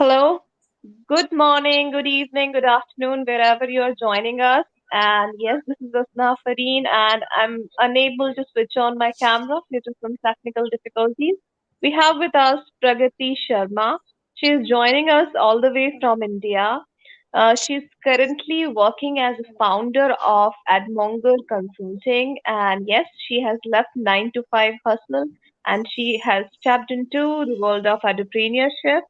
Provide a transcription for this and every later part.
Hello, good morning, good evening, good afternoon, wherever you are joining us. And yes, this is Asna Fareen, and I'm unable to switch on my camera due to some technical difficulties. We have with us Pragati Sharma. She is joining us all the way from India. She's currently working as a founder of Admonger Consulting, and yes, she has left 9 to 5 hustle and she has stepped into the world of entrepreneurship.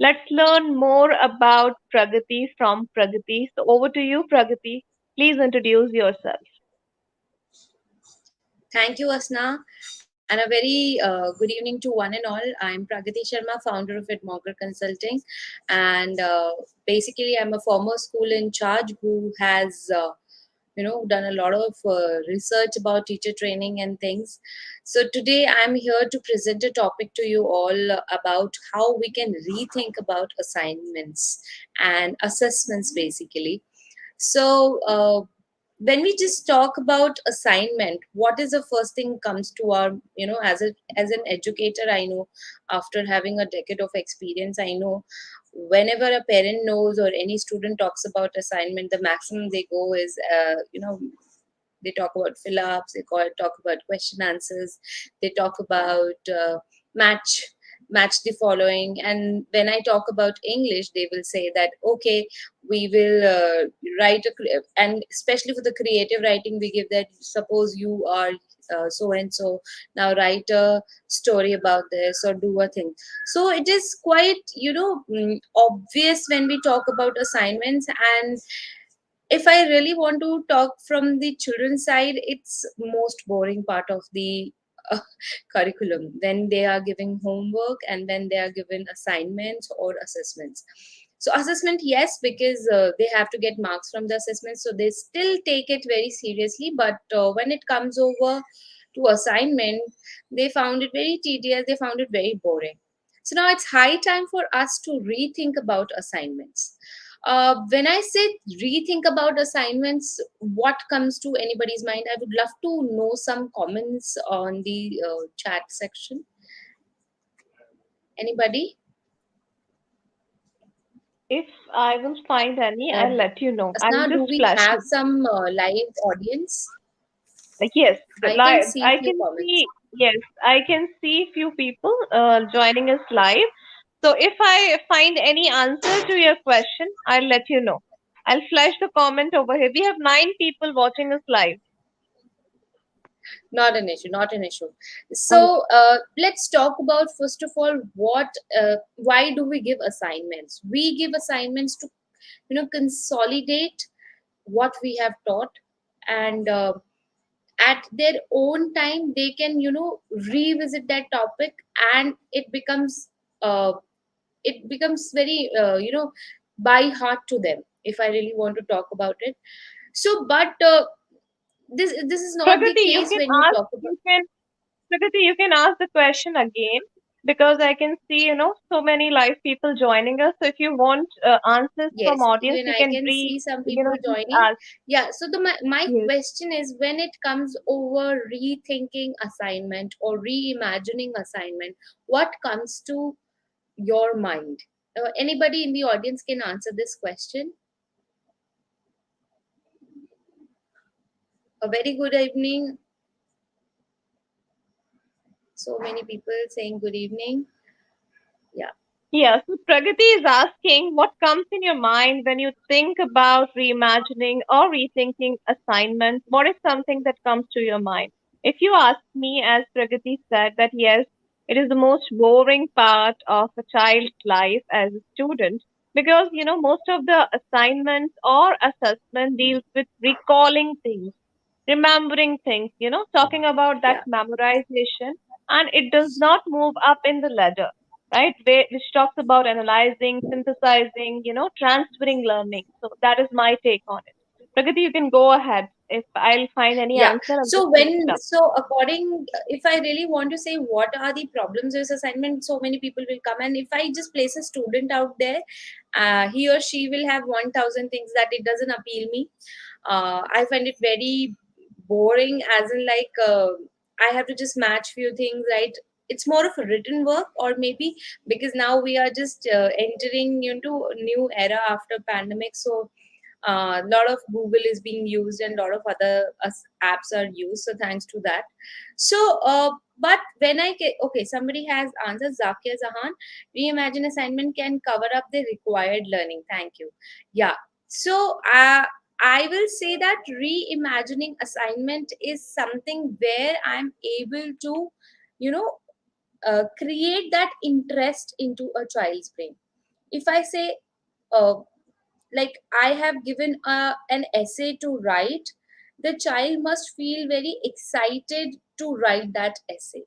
Let's learn more about Pragati from Pragati. So over to you, Pragati. Please introduce yourself. Thank you, Asna, and a very good evening to one and all. I'm Pragati Sharma, founder of Admonger Consulting, and basically, I'm a former school in charge who has, done a lot of research about teacher training and things. So today, I'm here to present a topic to you all about how we can rethink about assignments and assessments, basically. So, when we just talk about assignment, what is the first thing comes to our, as an educator, I know, after having a decade of experience, I know whenever a parent knows or any student talks about assignment, the maximum they go is, they talk about fill-ups, talk about question answers, they talk about match match the following. And when I talk about English, they will say that, okay, we will write and especially for the creative writing, we give that, suppose you are so and so, now write a story about this or do a thing. So it is quite, obvious when we talk about assignments. And if I really want to talk from the children's side, it's most boring part of the uh, curriculum, when they are giving homework and when they are given assignments or assessments. So assessment, yes, because they have to get marks from the assessment, so they still take it very seriously. But when it comes over to assignment, they found it very tedious, they found it very boring. So now it's high time for us to rethink about assignments. When I say rethink about assignments, what comes to anybody's mind? I would love to know some comments on the chat section. Anybody? If I will find any, I'll let you know. I'll Asna, do just we flash have you. some live audience? Yes, the I can live. see I few can comments. see. Yes, I can see few people joining us live. So if I find any answer to your question, I'll let you know. I'll flash the comment over here. We have 9 people watching us live. Not an issue, not an issue. Um, So let's talk about, first of all, why do we give assignments? We give assignments to, consolidate what we have taught, and at their own time they can, revisit that topic, and uh, it becomes very, by heart to them, if I really want to talk about it. So but this is not the Pragati, you case can when you ask. talk about. You can Pragati, you can ask the question again because I can see, so many live people joining us. So if you want answers from Yes, audience, even you I can can see some people just joining. ask. Yeah, so my Yes. question is, when it comes over rethinking assignment or reimagining assignment, what comes to your mind? Anybody in the audience can answer this question. A very good evening. So many people saying good evening. Yeah. Yeah, so Pragati is asking what comes in your mind when you think about reimagining or rethinking assignments. What is something that comes to your mind? If you ask me, as Pragati said, that yes, it is the most boring part of a child's life as a student because most of the assignments or assessment deals with recalling things, remembering things, talking about that Yeah. memorization, and it does not move up in the ladder, right? Which talks about analyzing, synthesizing, transferring learning. So that is my take on it. Pragati, you can go ahead. If I'll find any Yeah. answer, I'll just So finish it when, up. so according, if I really want to say what are the problems with assignment, so many people will come, and if I just place a student out there, he or she will have 1,000 things that it doesn't appeal me. I find it very boring, as in like, I have to just match few things, right? it's more of a written work, or maybe because now we are just entering into a new era after pandemic, so a lot of Google is being used and a lot of other apps are used, so thanks to that. So but when I get, okay, somebody has answered, Zakia Zahan, reimagine assignment can cover up the required learning. Thank you. Yeah. So I will say that reimagining assignment is something where I'm able to, you know, create that interest into a child's brain. If I say, uh, like I have given an essay to write, the child must feel very excited to write that essay.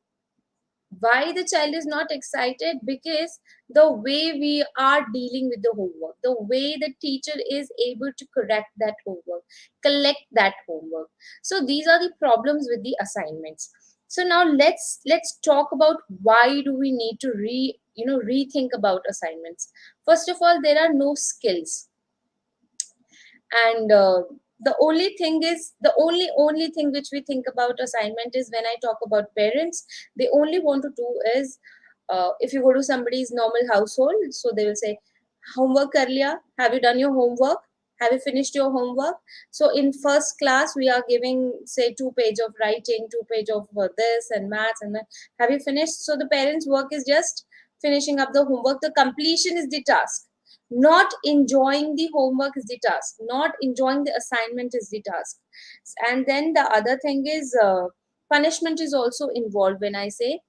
Why the child is not excited? Because the way we are dealing with the homework, the way the teacher is able to correct that homework, collect that homework. So these are the problems with the assignments. So now let's talk about why do we need to rethink about assignments. First of all, there are no skills, and the only thing is, the only thing which we think about assignment is, when I talk about parents, they only want to do is, if you go to somebody's normal household, so they will say, homework kar liya, have you done your homework, have you finished your homework? So in first class we are giving, say, 2 page of writing, 2 page of this and maths, and then, have you finished? So the parents work is just finishing up the homework. The completion is the task. Not enjoying the homework is the task. Not enjoying the assignment is the task. And then the other thing is, punishment is also involved. When I say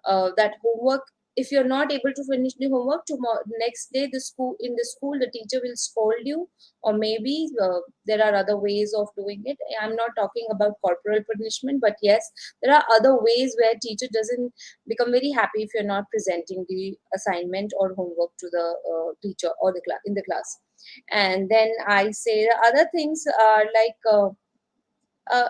that homework, if you're not able to finish the homework, tomorrow next day, the school the teacher will scold you, or maybe there are other ways of doing it. I'm not talking about corporal punishment, but yes, there are other ways where teacher doesn't become very happy if you're not presenting the assignment or homework to the teacher or the class, in the class. And then I say the other things are like, uh,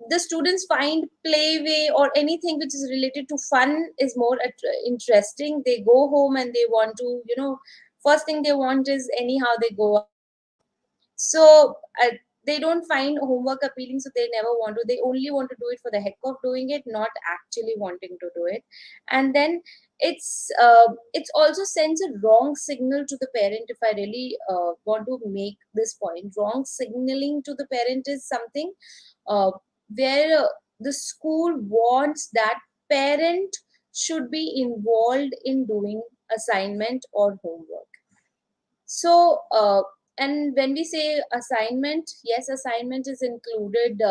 the students find play way or anything which is related to fun is more interesting. They go home and they want to, first thing they want is, anyhow they go out. So they don't find homework appealing, so they never want to. They only want to do it for the heck of doing it, not actually wanting to do it. And then it's also sends a wrong signal to the parent. If I really want to make this point, wrong signaling to the parent is something uh, where the school wants that parent should be involved in doing assignment or homework. So, and when we say assignment, yes, assignment is included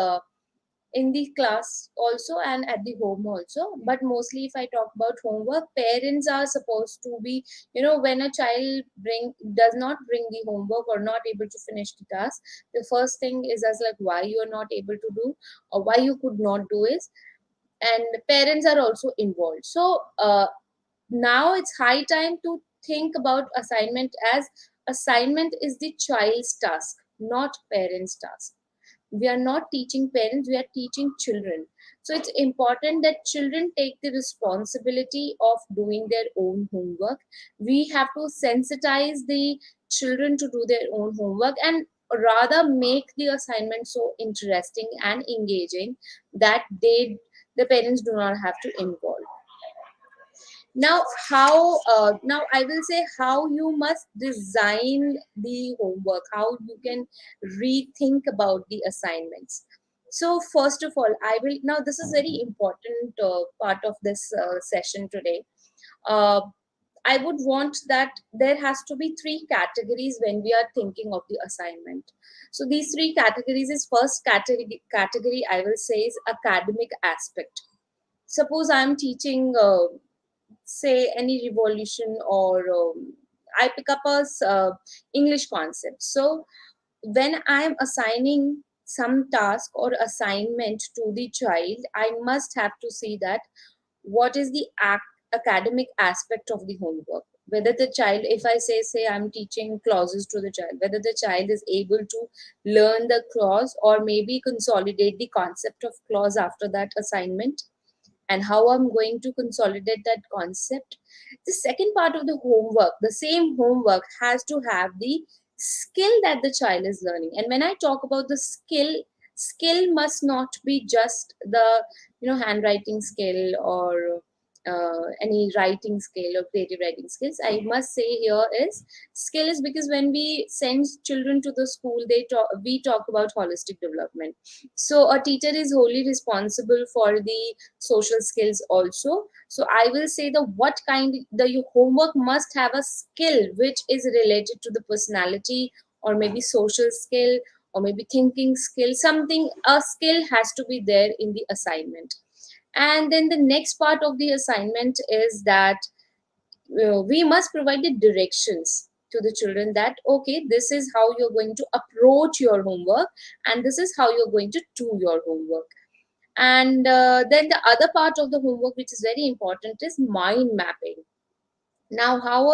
in the class also and at the home also. But mostly, if I talk about homework, parents are supposed to be, when a child does not bring the homework or not able to finish the task, the first thing is as like, why you are not able to do, or why you could not do is, and parents are also involved. So now it's high time to think about assignment as, assignment is the child's task, not parents task. We are not teaching parents, we are teaching children. So it's important that children take the responsibility of doing their own homework. We have to sensitize the children to do their own homework, and rather make the assignment so interesting and engaging that the parents do not have to involve. Now how now I will say how you must design the homework, how you can rethink about the assignments. So first of all, I will, now this is very important part of this session today. uh, I would want that there has to be three categories when we are thinking of the assignment. So these three categories is, first category I will say is academic aspect. Suppose I'm teaching say any revolution, or I pick up a English concept. So when I'm assigning some task or assignment to the child, I must have to see that what is the academic aspect of the homework. Whether the child, if I say I'm teaching clauses to the child, whether the child is able to learn the clause or maybe consolidate the concept of clause after that assignment, and how I'm going to consolidate that concept. The second part of the homework, the same homework, has to have the skill that the child is learning. And when I talk about the skill must not be just the handwriting skill, or any writing skill or creative writing skills. I must say here is skill is because when we send children to the school, we talk about holistic development. So a teacher is wholly responsible for the social skills also. So I will say the what kind the homework must have a skill which is related to the personality, or maybe social skill, or maybe thinking skill. Something, a skill has to be there in the assignment. And then the next part of the assignment is that we must provide the directions to the children that okay, this is how you're going to approach your homework, and this is how you're going to do your homework. And then the other part of the homework which is very important is mind mapping. Now, how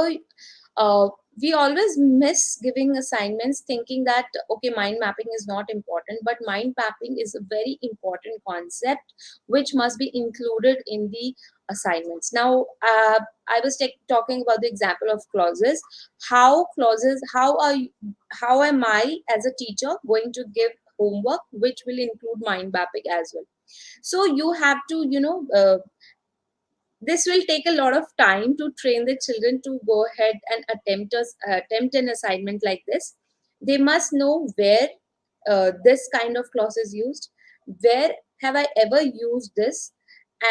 are we always miss giving assignments thinking that okay, mind mapping is not important, but mind mapping is a very important concept which must be included in the assignments. Now, I was talking about the example of clauses. How am I as a teacher going to give homework which will include mind mapping as well? So you have to, this will take a lot of time to train the children to go ahead and attempt an assignment like this. They must know where this kind of clause is used, where have I ever used this,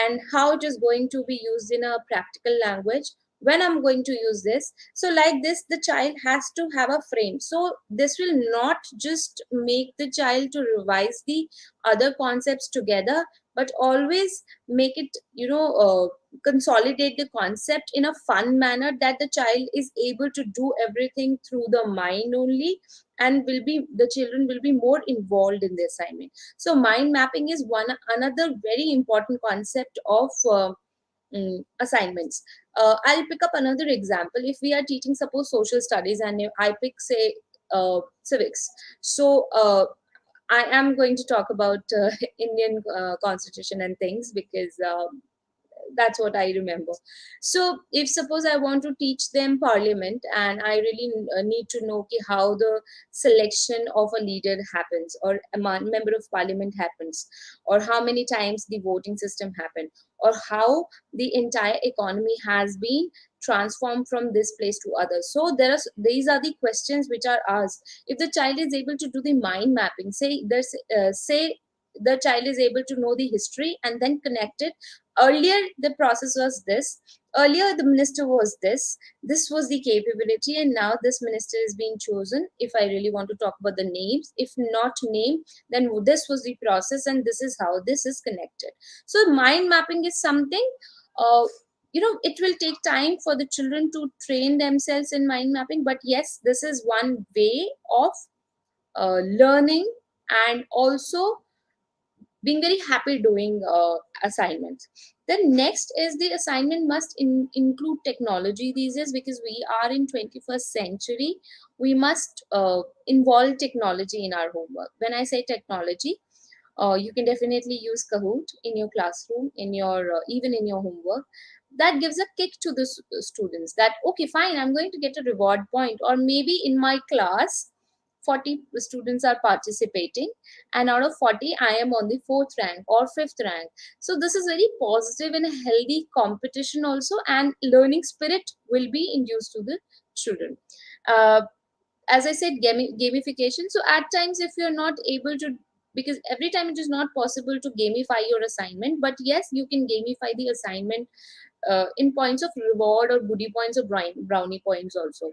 and how it is going to be used in a practical language, when I'm going to use this. So like this, the child has to have a frame. So this will not just make the child to revise the other concepts together, but always make it, consolidate the concept in a fun manner, that the child is able to do everything through the mind only, and will be the children will be more involved in the assignment. So mind mapping is one another very important concept of assignments. I'll pick up another example. If we are teaching suppose social studies, and if I pick say civics, so I am going to talk about Indian constitution and things, because that's what I remember. So if suppose I want to teach them parliament, and I really need to know okay, how the selection of a leader happens, or a member of parliament happens, or how many times the voting system happened, or how the entire economy has been transformed from this place to others. So these are the questions which are asked. If the child is able to do the mind mapping, say the child is able to know the history and then connect it. Earlier the process was this, earlier the minister was this was the capability, and now this minister is being chosen. If I really want to talk about the names, if not name, then this was the process, and this is how this is connected. So mind mapping is something, uh, it will take time for the children to train themselves in mind mapping, but yes, this is one way of learning, and also being very happy doing assignments. Then next is the assignment must include technology these days, because we are in 21st century. We must involve technology in our homework. When I say technology, you can definitely use Kahoot in your classroom, in your even in your homework. That gives a kick to the students that okay, fine, I'm going to get a reward point, or maybe in my class 40 students are participating, and out of 40 I am on the fourth rank or fifth rank. So this is very positive and a healthy competition also, and learning spirit will be induced to the children. uh, as I said, gamification. So at times, if you're not able to, because every time it is not possible to gamify your assignment, but yes, you can gamify the assignment in points of reward, or goodie points, or brownie points also.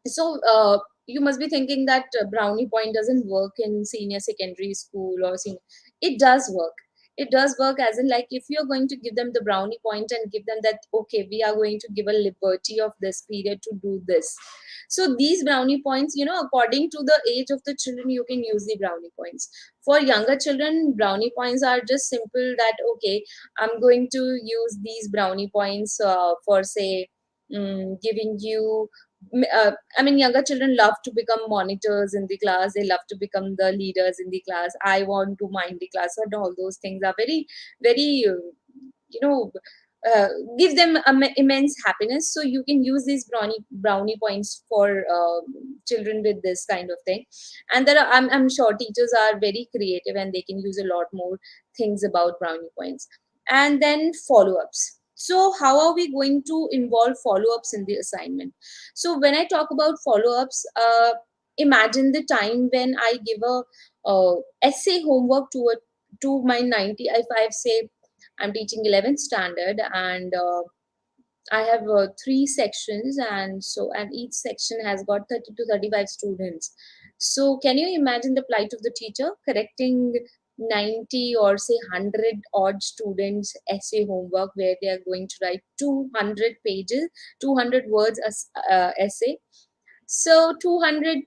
So you must be thinking that brownie point doesn't work in senior secondary school or senior. It does work. It does work, as in like if you're going to give them the brownie point and give them that okay, we are going to give a liberty of this period to do this. So these brownie points, according to the age of the children, you can use the brownie points. For younger children, brownie points are just simple that okay, I'm going to use these brownie points for say giving you I mean, younger children love to become monitors in the class. They love to become the leaders in the class. I want to mind the class, and all those things are very, very, you know, uh, give them immense happiness. So you can use these brownie points for children with this kind of thing. And I'm sure teachers are very creative, and they can use a lot more things about brownie points. And then follow-ups. So how are we going to involve follow-ups in the assignment? So when I talk about follow-ups, imagine the time when I give a essay homework to my 90. If I say I'm teaching 11th standard, and I have three sections, and each section has got 30 to 35 students. So can you imagine the plight of the teacher correcting 90 or say 100 odd students essay homework, where they are going to write 200 pages, 200 words as essay. So 200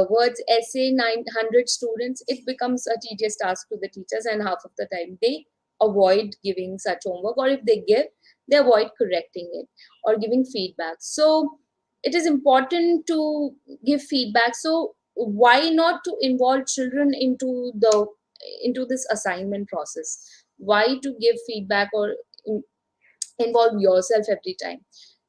words essay, 900 students, it becomes a tedious task to the teachers, and half of the time they avoid giving such homework, or if they give, they avoid correcting it or giving feedback. So it is important to give feedback. So why not to involve children into this assignment process? Why to give feedback or involve yourself every time?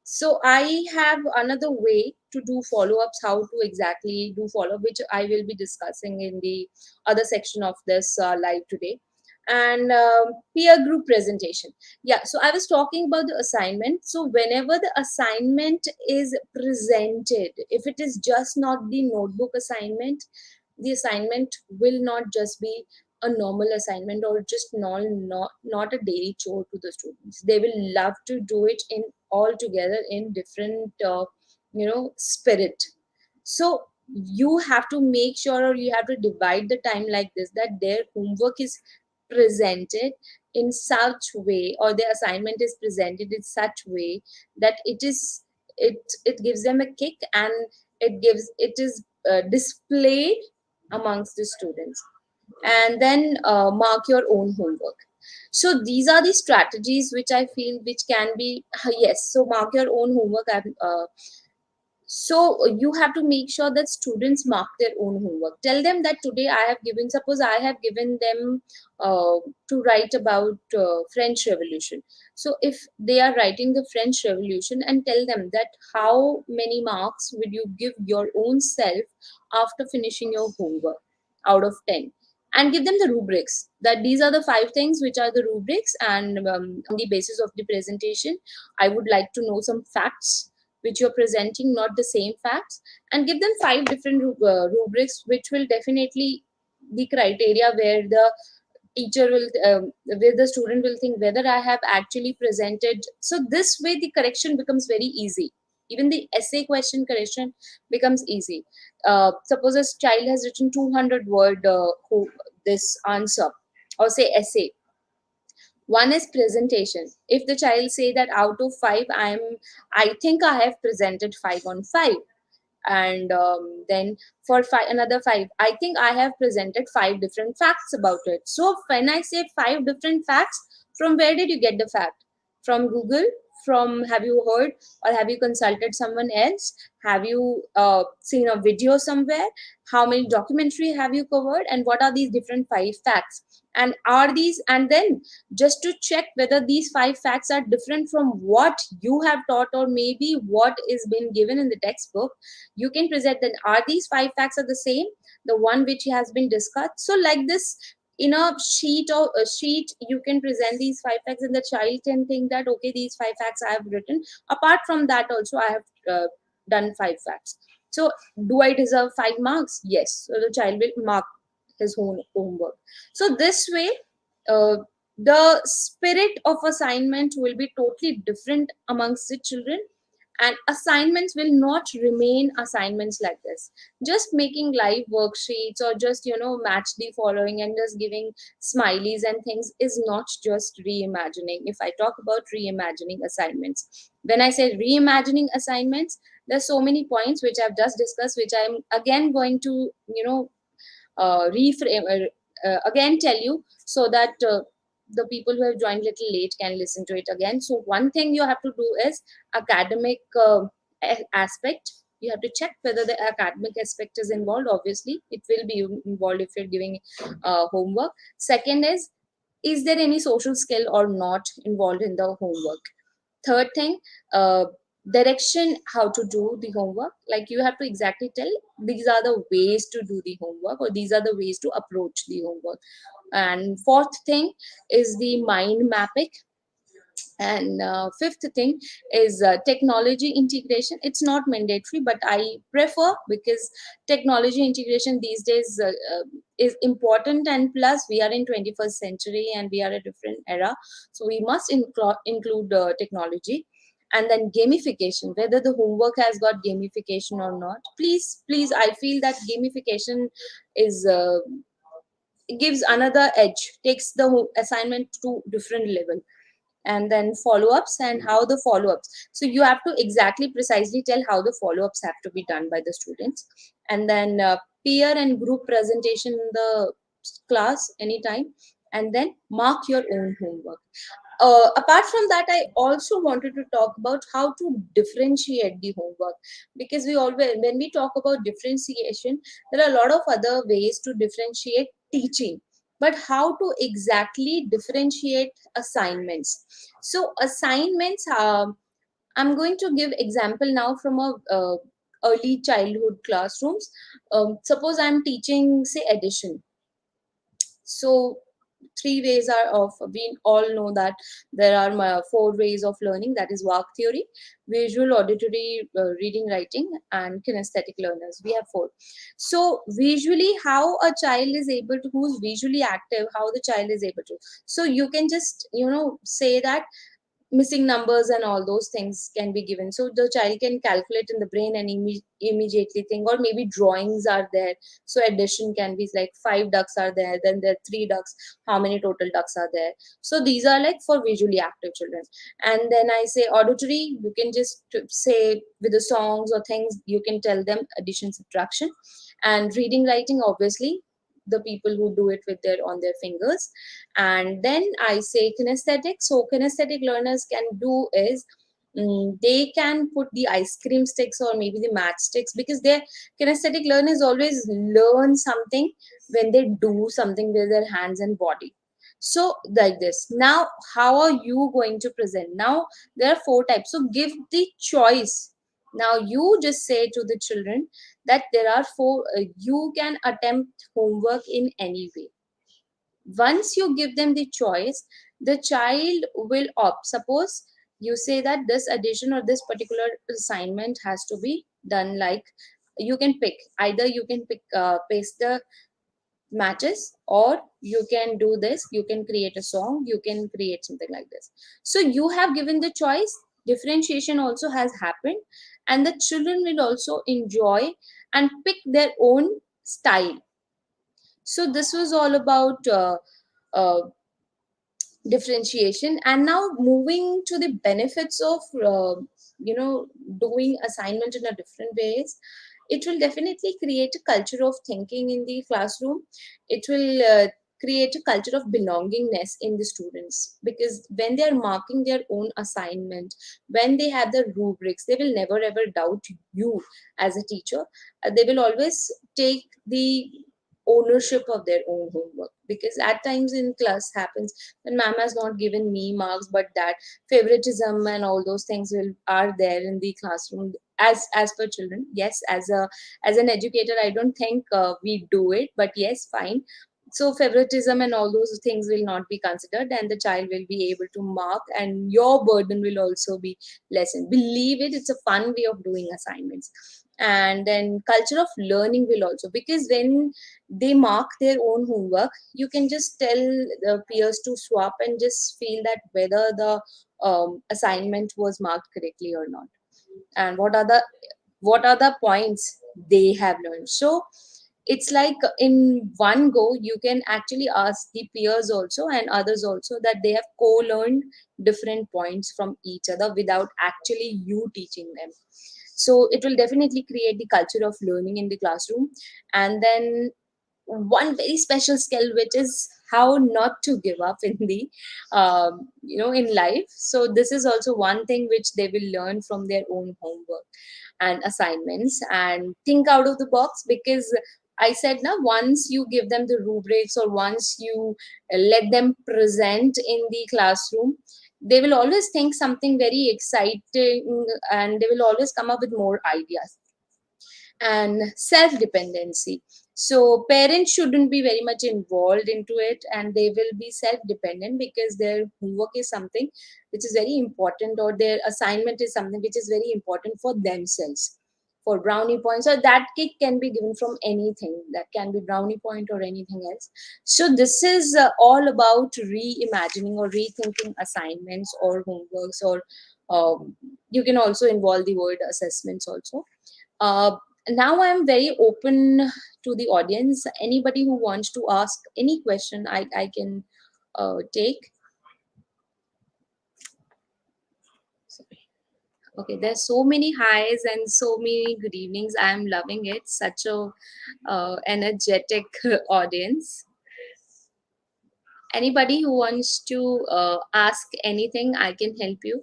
So I have another way to do follow-ups, how to exactly do follow-up, which I will be discussing in the other section of this live today. And peer group presentation. Yeah, so I was talking about the assignment. So whenever the assignment is presented, if it is just not the notebook assignment, the assignment will not just be a normal assignment, or just not a daily chore to the students. They will love to do it in all together in different spirit. So you have to make sure, or you have to divide the time like this, that their homework is presented in such way, or their assignment is presented in such way that it gives them a kick, and it is displayed amongst the students. And then mark your own homework. So these are the strategies which I feel which can be yes. So mark your own homework. So you have to make sure that students mark their own homework. Tell them that today I have given, suppose I have given them to write about French Revolution. So if they are writing the French Revolution, and tell them that how many marks would you give your own self after finishing your homework out of 10, and give them the rubrics, that these are the five things which are the rubrics, and on the basis of the presentation I would like to know some facts which you're presenting, not the same facts, and give them five different rubrics, which will definitely the criteria where the teacher will where the student will think whether I have actually presented. So this way the correction becomes very easy. Even the essay question correction becomes easy. Suppose a child has written 200 word this answer, or say essay. One is presentation. If the child say that out of 5 I think I have presented 5 on 5, and then for another 5 I think I have presented 5 different facts about it. So when I say 5 different facts, from where did you get the fact? From Google? From, have you heard, or have you consulted someone else? Have you seen a video somewhere? How many documentary have you covered, and what are these different 5 facts? And are these, and then just to check whether these 5 facts are different from what you have taught, or maybe what is been given in the textbook, you can present that are these 5 facts are the same, the one which has been discussed. So like this, in a sheet, or a sheet, you can present these 5 facts, and the child can think that okay, these 5 facts I have written, apart from that also I have done 5 facts. So do I deserve 5 marks? Yes. So the child will mark his own homework. So this way, uh, the spirit of assignment will be totally different amongst the children, and assignments will not remain assignments like this, just making live worksheets, or just match the following and just giving smileys and things, is not just reimagining. If I talk about reimagining assignments, when I say reimagining assignments, there's so many points which I've just discussed, which I'm again going to reframe again tell you, so that the people who have joined little late can listen to it again. So one thing you have to do is academic aspect. You have to check whether the academic aspect is involved. Obviously it will be involved if you're giving homework. Second is there any social skill or not involved in the homework? Third thing, uh, direction, how to do the homework. Like you have to exactly tell these are the ways to do the homework, or these are the ways to approach the homework. And fourth thing is the mind mapping. And fifth thing is technology integration. It's not mandatory, but I prefer, because technology integration these days is important, and plus we are in 21st century and we are a different era, so we must include technology. And then gamification, whether the homework has got gamification or not, please, I feel that gamification is gives another edge, takes the assignment to different level. And then follow-ups, and how the follow-ups, so you have to exactly precisely tell how the follow-ups have to be done by the students. And then peer and group presentation in the class anytime. And then mark your own homework. Apart from that, I also wanted to talk about how to differentiate the homework, because we always, when we talk about differentiation, there are a lot of other ways to differentiate teaching, but how to exactly differentiate assignments. So assignments, I'm going to give example now from a early childhood classrooms. Suppose I'm teaching, say, addition. So three ways are of, we all know that there are four ways of learning, that is work theory, visual, auditory, reading, writing, and kinesthetic learners. We have four. So visually, how a child is able to, who's visually active, how the child is able to, so you can just, say that missing numbers and all those things can be given, so the child can calculate in the brain and immediately think. Or maybe drawings are there, so addition can be like five ducks are there, then there are three ducks, how many total ducks are there. So these are like for visually active children. And then I say auditory, you can just say with the songs or things, you can tell them addition, subtraction. And reading, writing, obviously the people who do it with their on their fingers. And then I say kinesthetic. So kinesthetic learners can do is, they can put the ice cream sticks or maybe the matchsticks, because their kinesthetic learners always learn something when they do something with their hands and body. So like this, now how are you going to present? Now there are four types, so give the choice. Now you just say to the children that there are four, you can attempt homework in any way. Once you give them the choice, the child will opt. Suppose you say that this addition or this particular assignment has to be done like, you can pick, either you can pick, paste the matches, or you can do this, you can create a song, you can create something like this. So you have given the choice, differentiation also has happened, and the children will also enjoy and pick their own style. So this was all about uh, differentiation. And now moving to the benefits of doing assignment in a different ways, it will definitely create a culture of thinking in the classroom. It will create a culture of belongingness in the students, because when they are marking their own assignment, when they have the rubrics, they will never ever doubt you as a teacher. They will always take the ownership of their own homework, because at times in class happens when ma'am has not given me marks, but that favoritism and all those things will are there in the classroom, as per children. Yes, as an educator, I don't think we do it, but yes, fine. So favoritism and all those things will not be considered, and the child will be able to mark, and your burden will also be lessened. Believe it, it's a fun way of doing assignments. And then culture of learning will also, because when they mark their own homework, you can just tell the peers to swap and just feel that whether the assignment was marked correctly or not, and what are the points they have learned. So it's like in one go you can actually ask the peers also and others also that they have co-learned different points from each other without actually you teaching them. So it will definitely create the culture of learning in the classroom. And then one very special skill, which is how not to give up in the in life. So this is also one thing which they will learn from their own homework and assignments, and think out of the box. Because I said now, once you give them the rubrics, or once you let them present in the classroom, they will always think something very exciting, and they will always come up with more ideas. And self dependency. So parents shouldn't be very much involved into it, and they will be self dependent because their homework is something which is very important, or their assignment is something which is very important for themselves. For brownie points, or that cake can be given from anything, that can be brownie point or anything else. So this is all about reimagining or rethinking assignments or homeworks, or you can also involve the word assessments also. uh, Now I am very open to the audience. Anybody who wants to ask any question, I can take. Sorry. Okay, there's so many highs and so many good evenings. I'm loving it. Such a energetic audience. Anybody who wants to ask anything, I can help you.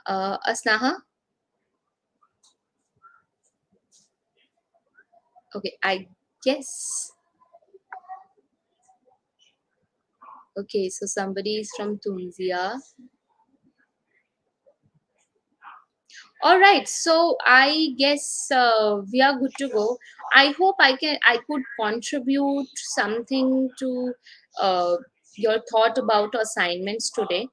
Asnaha? Okay, I guess. Okay, so somebody is from Tunisia. All right, so I guess we are good to go. I hope I could contribute something to uh, your thought about assignments today,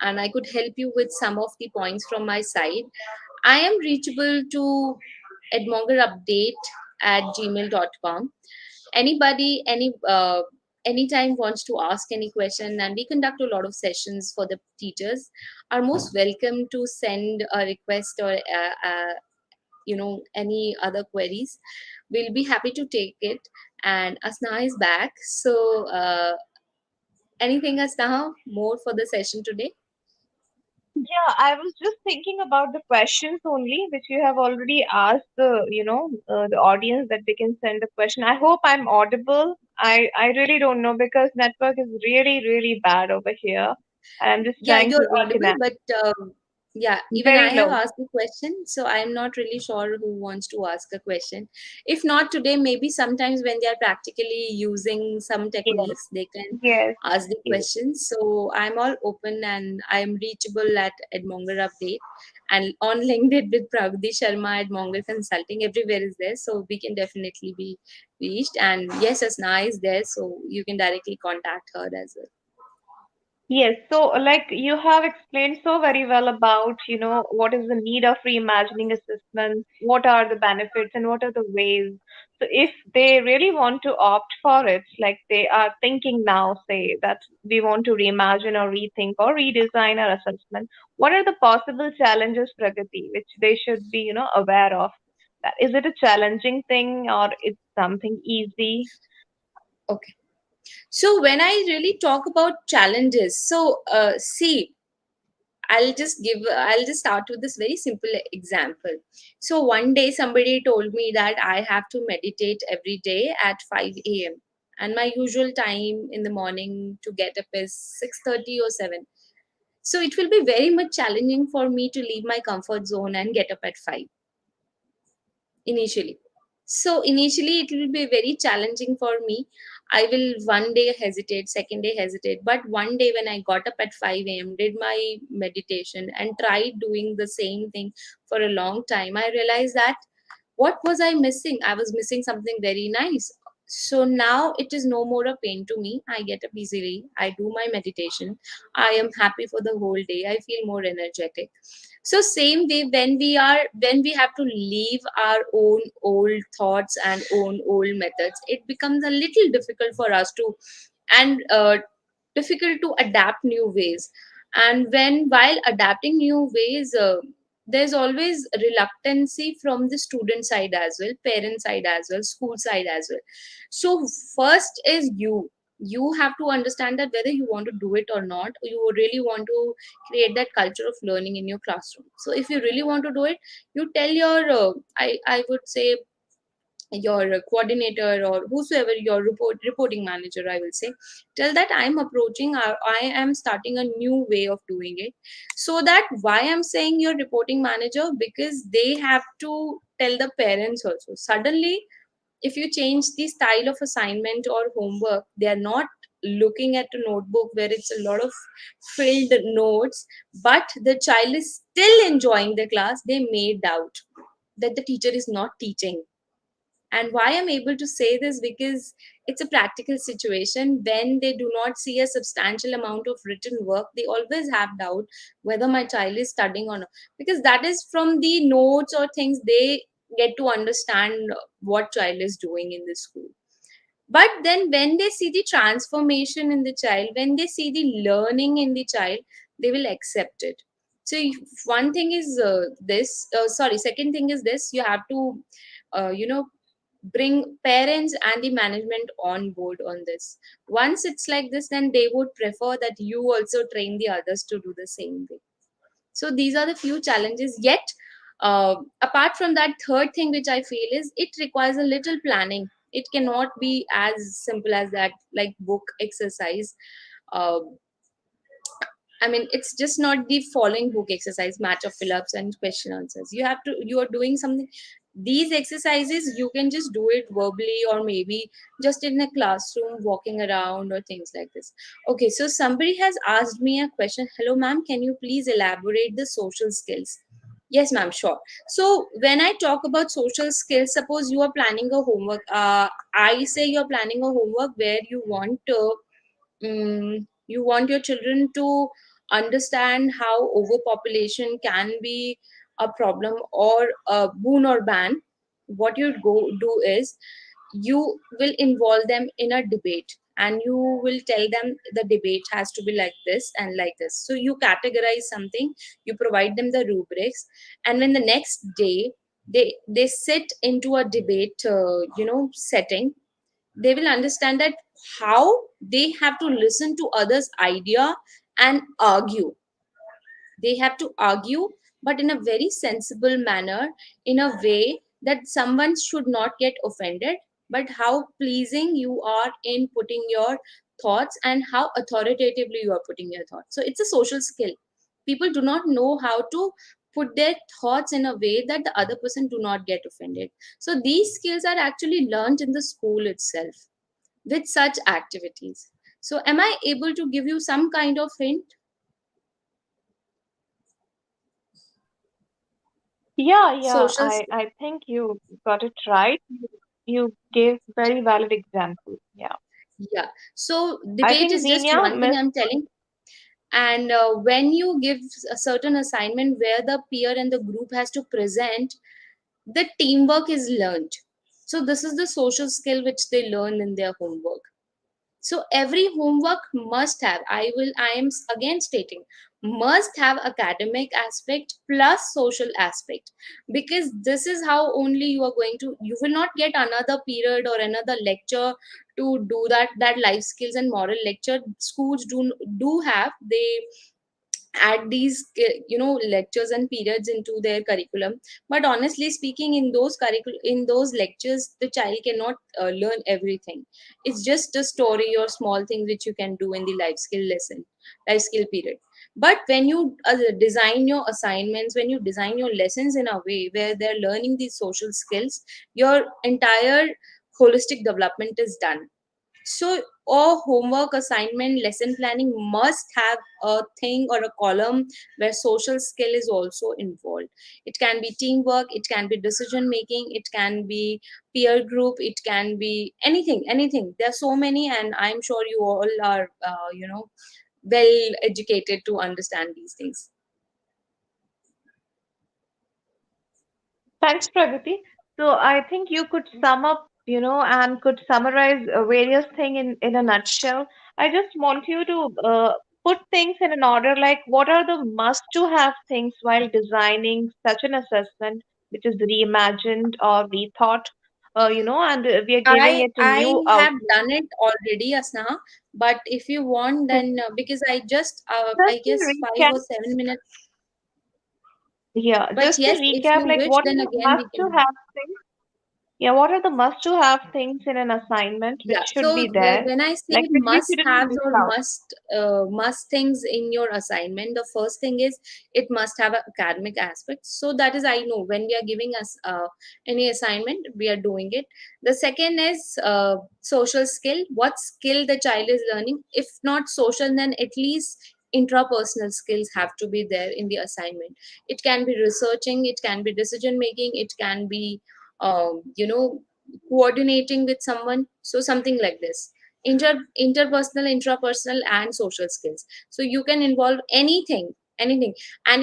and I could help you with some of the points from my side. I am reachable to edmongerupdate at gmail.com. Anybody, anytime wants to ask any question, and we conduct a lot of sessions for the teachers, are most welcome to send a request, or any other queries. We'll be happy to take it. And Asna is back, so anything, Asna, more for the session today? Yeah, I was just thinking about the questions only, which you have already asked the audience that they can send a question. I hope I'm audible. I really don't know because network is really, really bad over here. I'm just Yeah, trying to you're audible, reconnect. but yeah, even I Very have low. asked the question, so I'm not really sure who wants to ask a question. If not today, maybe sometimes when they are practically using some Yes, techniques, they can yes, ask the yes. questions. So I'm all open, and I'm reachable at Edmonger Update, and on LinkedIn with Pragati Sharma at Monger Consulting. Everywhere is there, so we can definitely be reached. And yes, Asna is there, so you can directly contact her as well. Yes, so like you have explained so very well about, what is the need of reimagining assessments, what are the benefits and what are the ways. So if they really want to opt for it, like they are thinking now, say that we want to reimagine or rethink or redesign our assessment, what are the possible challenges, Pragati, which they should be, aware of? That is it a challenging thing or it's something easy? Okay. So when I really talk about challenges, so see, I'll just start with this very simple example. So one day somebody told me that I have to meditate every day at 5 a.m. and my usual time in the morning to get up is 6:30 or 7. So it will be very much challenging for me to leave my comfort zone and get up at 5 initially. So initially it will be very challenging for me. I will one day hesitate, second day hesitate. But one day when I got up at 5 a.m., did my meditation and tried doing the same thing for a long time, I realized that what was I missing? I was missing something very nice. So now it is no more a pain to me. I get up easily. I do my meditation. I am happy for the whole day. I feel more energetic. So same way, when we have to leave our own old thoughts and own old methods, it becomes a little difficult for us to, and difficult to adapt new ways. And when while adapting new ways, there's always reluctancy from the student side as well, parent side as well, school side as well. So first is you have to understand that whether you want to do it or not, or you really want to create that culture of learning in your classroom. So if you really want to do it, you tell your I would say your coordinator, or whosoever your reporting manager, I will say, tell that I'm approaching, I am starting a new way of doing it. So that, why I'm saying your reporting manager, because they have to tell the parents also. Suddenly if you change the style of assignment or homework, they are not looking at a notebook where it's a lot of filled notes, but the child is still enjoying the class, they may doubt. that the teacher is not teaching. And why I'm able to say this, because it's a practical situation. When they do not see a substantial amount of written work, they always have doubt whether my child is studying or not, because that is from the notes or things they get to understand what child is doing in the school. But then when they see the transformation in the child, when they see the learning in the child, they will accept it. So one thing is this sorry second thing is this: you have to you know bring parents and the management on board on this. Once it's like this, then they would prefer that you also train the others to do the same way. So these are the few challenges. Yet apart from that, third thing which I feel is it requires a little planning. It cannot be as simple as that, like book exercise. uh, I mean, it's just not the following book exercise, match of fill-ups and question answers. You are doing something. These exercises, you can just do it verbally or maybe just in a classroom, walking around or things like this. Okay, so somebody has asked me a question. Hello, ma'am, can you please elaborate the social skills? Yes, ma'am, sure. So when I talk about social skills, suppose you are planning a homework. I say you're planning a homework where you want your children to understand how overpopulation can be a problem or a boon or ban. What you go do is you will involve them in a debate, and you will tell them the debate has to be like this and like this. So you categorize something, you provide them the rubrics, and when the next day they sit into a debate setting, they will understand that how they have to listen to others idea and argue. They have to argue, but in a very sensible manner, in a way that someone should not get offended, but how pleasing you are in putting your thoughts and how authoritatively you are putting your thoughts. So it's a social skill. People do not know how to put their thoughts in a way that the other person do not get offended. So these skills are actually learned in the school itself with such activities. So am I able to give you some kind of hint? Yeah, yeah, Social I think you got it right. You gave very valid examples. Yeah. Yeah. So I debate think is just Zenia one thing missed. I'm telling. And when you give a certain assignment where the peer and the group has to present, the teamwork is learned. So this is the social skill which they learn in their homework. So every homework must have, I am again stating, must have academic aspect plus social aspect, because this is how only you are going to, you will not get another period or another lecture to do that life skills and moral lecture. Schools do have, they add these lectures and periods into their curriculum. But honestly speaking, in those lectures the child cannot learn everything. It's just a story or small thing which you can do in the life skill period. But when you design your assignments, when you design your lessons in a way where they're learning these social skills, your entire holistic development is done. So a homework assignment lesson planning must have a thing or a column where social skill is also involved. It can be teamwork, it can be decision making, it can be peer group, it can be anything. There are so many, and I'm sure you all are well educated to understand these things. Thanks, Pragati. So I think you could sum up, and could summarize various things in a nutshell. I just want you to put things in an order, like what are the must-to-have things while designing such an assessment, which is reimagined or rethought, and we are giving it a I new have outlook. done it already, Asna. But if you want, Hmm. then because I Just to guess five recap, or 7 minutes. yeah, But just to yes, if recap, you like wish, what then are the again we can. must-to-have things? Yeah, what are the must-to-have things in an assignment which Yeah. should So be there, when I say like which we shouldn't must-haves miss or out? must things in your assignment, the first thing is it must have an academic aspect. So that is, I know when we are giving us any assignment, we are doing it. The second is social skill. What skill the child is learning? If not social, then at least intrapersonal skills have to be there in the assignment. It can be researching, it can be decision making, it can be you know, coordinating with someone, so something like this. Interpersonal, intrapersonal, and social skills. So you can involve anything. And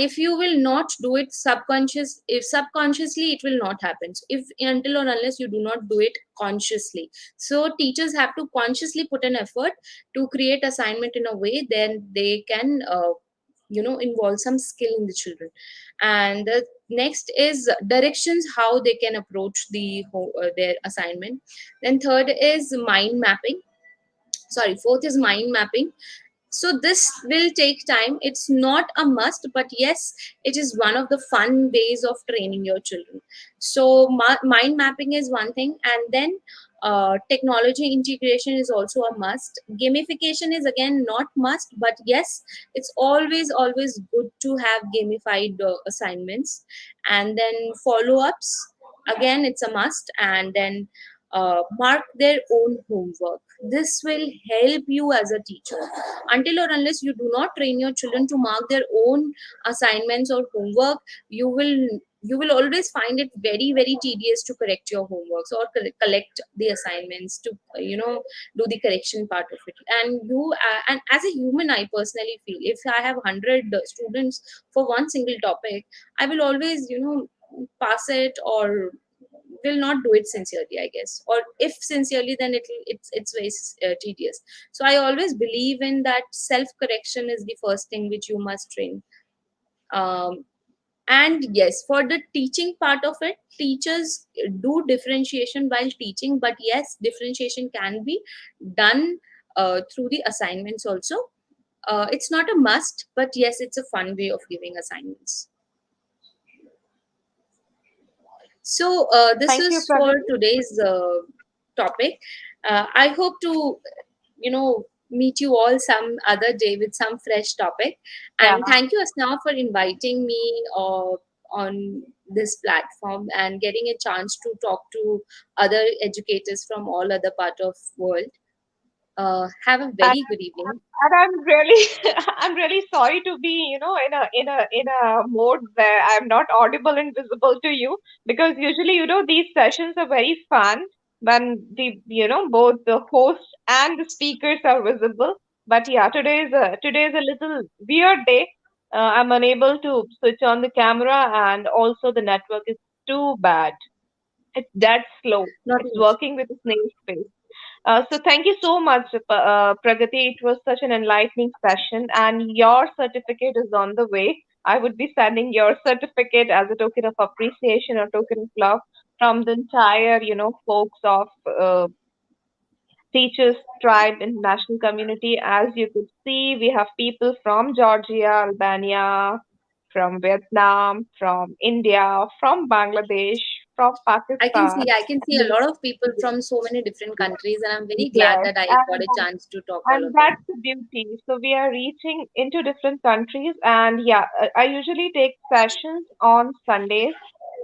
if you will not do it if subconsciously, it will not happen. So if, until or unless you do not do it consciously, so teachers have to consciously put an effort to create assignment in a way, then they can involve some skill in the children. And the next is directions, how they can approach their assignment. Then third is mind mapping. Sorry, fourth is mind mapping. So this will take time. It's not a must, but yes, it is one of the fun ways of training your children. So mind mapping is one thing. And then technology integration is also a must. Gamification is again not must, but yes, it's always good to have gamified assignments. And then follow-ups, again it's a must. And then mark their own homework. This will help you as a teacher. Until or unless you do not train your children to mark their own assignments or homework, you will always find it very tedious to correct your homeworks or collect the assignments to do the correction part of it. And as a human, I personally feel, if I have 100 students for one single topic, I will always pass it, or will not do it sincerely, I guess. Or if sincerely, then it's very tedious. So I always believe in that self correction is the first thing which you must train. Um, and yes, for the teaching part of it, teachers do differentiation while teaching, but yes, differentiation can be done through the assignments also. It's not a must, but yes, it's a fun way of giving assignments. So this Thank you, is for Pragati. today's topic. I hope to meet you all some other day with some fresh topic. Yeah. And thank you, Asna, for inviting me on this platform and getting a chance to talk to other educators from all other part of world. Have a And, very good evening. and I'm really I'm really sorry to be, in a mode where I'm not audible and visible to you, because usually, these sessions are very fun when both the host and the speakers are visible. But yeah, today is a little weird day. I'm unable to switch on the camera, and also the network is too bad. It's that slow. Not It's an issue. working with a snail's pace. So thank you so much, Pragati. It was such an enlightening session, and your certificate is on the way. I would be sending your certificate as a token of appreciation or token of love from the entire, folks of teachers, tribe, international community. As you could see, we have people from Georgia, Albania, from Vietnam, from India, from Bangladesh, from Pakistan. I can see a lot of people from so many different countries, and I'm very glad Yes, that I got a and chance to talk all and of them. that's the beauty. So we are reaching into different countries, and yeah, I usually take sessions on Sundays.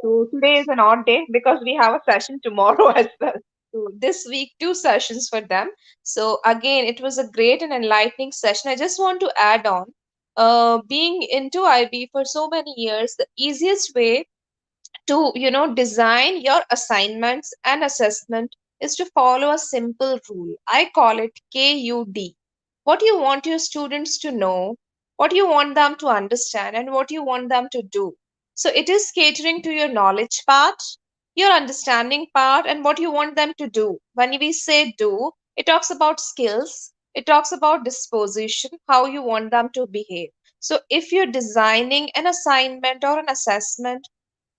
So today is an odd day because we have a session tomorrow as well. So this week, two sessions for them. So again, it was a great and enlightening session. I just want to add on, being into IB for so many years, the easiest way to design your assignments and assessment is to follow a simple rule. I call it KUD. What you want your students to know, what you want them to understand, and what you want them to do. So it is catering to your knowledge part, your understanding part, and what you want them to do. When we say do, it talks about skills, it talks about disposition, how you want them to behave. So if you're designing an assignment or an assessment,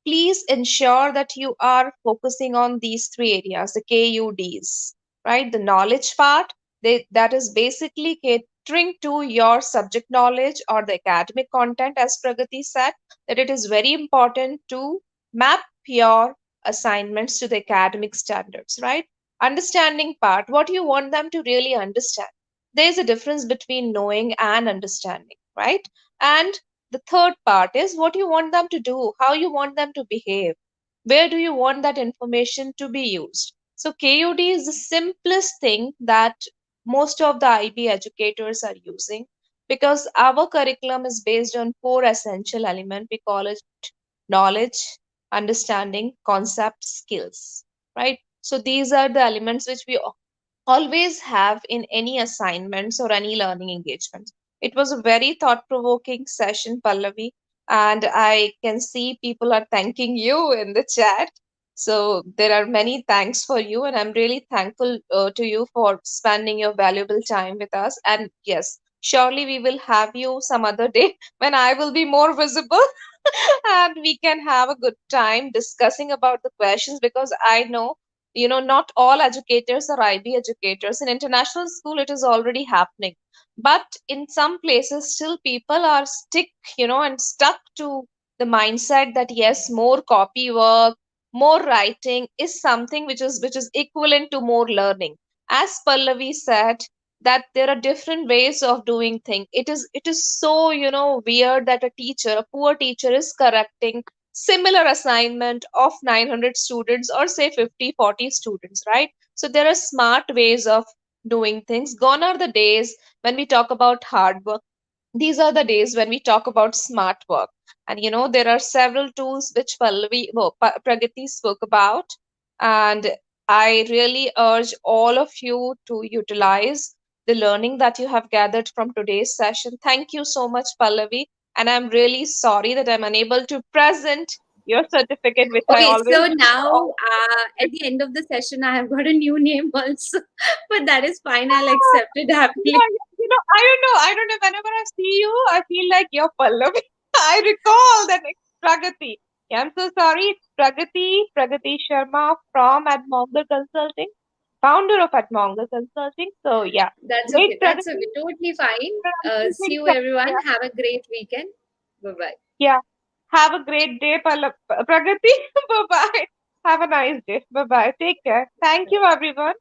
please ensure that you are focusing on these three areas, the KUDs, right? The knowledge part, that is basically catering to your subject knowledge or the academic content, as Pragati said, that it is very important to map your assignments to the academic standards, right? Understanding part, what you want them to really understand. There's a difference between knowing and understanding, right? And the third part is what you want them to do, how you want them to behave, where do you want that information to be used. So, KUD is the simplest thing that most of the IB educators are using. because our curriculum is based on four essential elements. We call it knowledge, understanding, concept, skills, right? So these are the elements which we always have in any assignments or any learning engagements. It was a very thought provoking session, Pallavi, and I can see people are thanking you in the chat. So there are many thanks for you, and I'm really thankful to you for spending your valuable time with us. And yes, surely we will have you some other day when I will be more visible and we can have a good time discussing about the questions, because I know, not all educators are IB educators. In international school it is already happening, but in some places still people are and stuck to the mindset that yes, more copy work, more writing is something which is equivalent to more learning. As Pallavi said, that there are different ways of doing things. It is so weird that a poor teacher is correcting similar assignment of 900 students, or say 50, 40 students, right? So there are smart ways of doing things. Gone are the days when we talk about hard work. These are the days when we talk about smart work. And there are several tools which Pragati spoke about, and I really urge all of you to utilize the learning that you have gathered from today's session. Thank you so much, Pallavi, and I'm really sorry that I'm unable to present your certificate, which I Okay, always so do. now at the end of the session, I have got a new name also, but that is fine. I'll accept it happily. Yeah, I don't know. Whenever I see you, I feel like you're Pallavi. I recall that it's Pragati. Yeah, I'm so sorry. It's Pragati Sharma from Admonger Consulting, founder of Admonger Consulting. So yeah, That's great okay. That's Pragati. okay. Totally fine. See Amazing you, job. everyone. Yeah, Have a great weekend. Bye bye. yeah. Have a great day, Pragati. Bye bye. Have a nice day. Bye bye. Take care. Thank you, everyone.